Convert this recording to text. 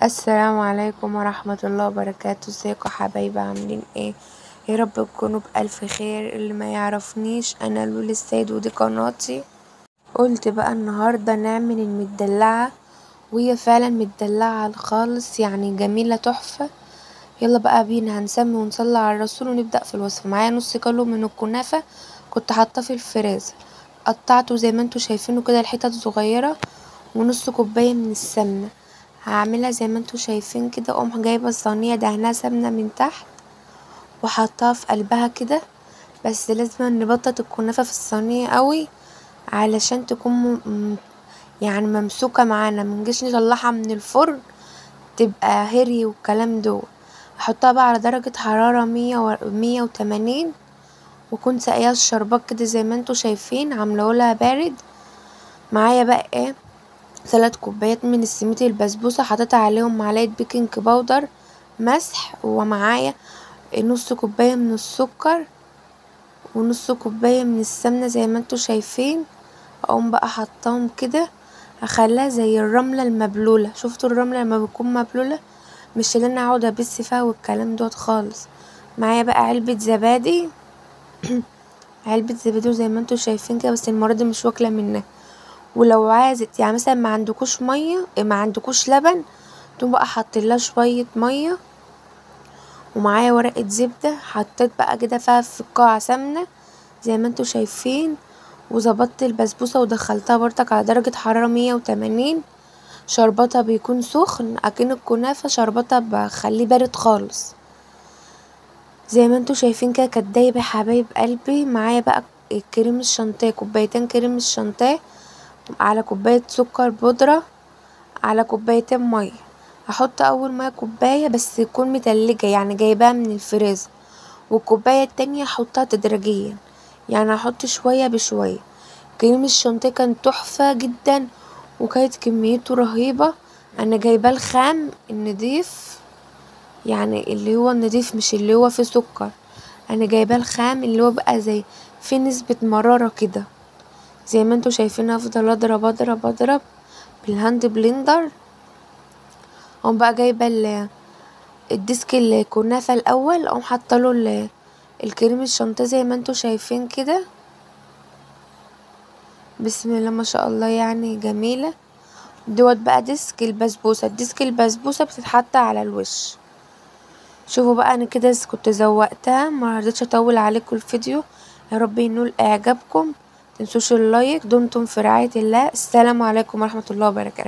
السلام عليكم ورحمة الله وبركاته. ازيكم حبايبي، عاملين ايه؟ يا رب تكونوا بألف خير. اللي ما يعرفنيش، انا لولي السيد ودي قناتي. قلت بقى النهاردة نعمل المدلعة، وهي فعلا مدلعة خالص، يعني جميلة تحفة. يلا بقى بينا هنسمي ونصلي على الرسول ونبدأ في الوصفة. معايا نص كيلو من الكنافة، كنت حاطاه في الفريزر، قطعته زي ما انتوا شايفينه كده لحتت صغيرة، ونص كوباية من السمنة. هعملها زي ما انتوا شايفين كده. اقوم جايبه الصينيه دهنها سمنه من تحت وحطها في قلبها كده، بس لازم نبطط الكنافه في الصينيه قوي علشان تكون يعني ممسوكه معانا، منجيش نطلعها من الفرن تبقى هري والكلام دول. احطها بقى على درجه حراره 180، وكنت ساقيها الشربات كده زي ما انتوا شايفين، عاملهولها بارد. معايا بقى ايه؟ 3 كوبايات من السميد البسبوسة، حطيت عليهم معلقة بيكنج باودر مسح، ومعايا نص كوباية من السكر ونص كوباية من السمنة زي ما انتوا شايفين. اقوم بقى حطاهم كده، هخليها زي الرملة المبلولة. شفتوا الرملة لما بتكون مبلولة؟ مش اللي انا اقعد ابس فيها والكلام دوت خالص. معايا بقى علبة زبادي علبة زبادي زي ما انتوا شايفين كده، بس المرة دي مش واكلة منها. ولو عايزت يعني مثلا ما عندكوش ميه، ما عندكوش لبن، تقوم بقى حاطينلها شويه ميه. ومعايا ورقه زبده، حطيت بقى كده فيها في القاع سمنه زي ما انتوا شايفين. وظبطت البسبوسه ودخلتها برضك على درجه حراره 180. شربتها بيكون سخن اكن الكنافه، شربتها بخليه بارد خالص زي ما انتوا شايفين كده. كانت دايبه حبايب قلبي. معايا بقى الكريم الشانتيه، كوبايتين كريم الشانتيه على كوباية سكر بودرة على كوبايتين مية. هحط اول مية كوباية بس تكون متلجة، يعني جايباها من الفريزر، والكوباية التانية هحطها تدريجيا، يعني هحط شوية بشوية. كريم الشانتيه كان تحفة جدا، وكانت كميته رهيبة. انا جايباه الخام النضيف، يعني اللي هو النضيف مش اللي هو فيه سكر. انا جايباه الخام اللي هو بقى زي فيه نسبة مرارة كده زي ما انتوا شايفين. افضل اضرب اضرب اضرب بالهاند بلندر. اقوم بقى جايبه الديسك الكنافه الاول، اقوم حاطاله الكريم الشانتيه زي ما انتوا شايفين كده. بسم الله ما شاء الله، يعني جميله. دوت بقى ديسك البسبوسه. الديسك البسبوسه بتتحط على الوش. شوفوا بقى انا كده كنت زوقتها، ما رضيتش اطول عليكم الفيديو. يا رب ينول اعجابكم. متنسوش اللايك. دمتم في رعايه الله. السلام عليكم ورحمه الله وبركاته.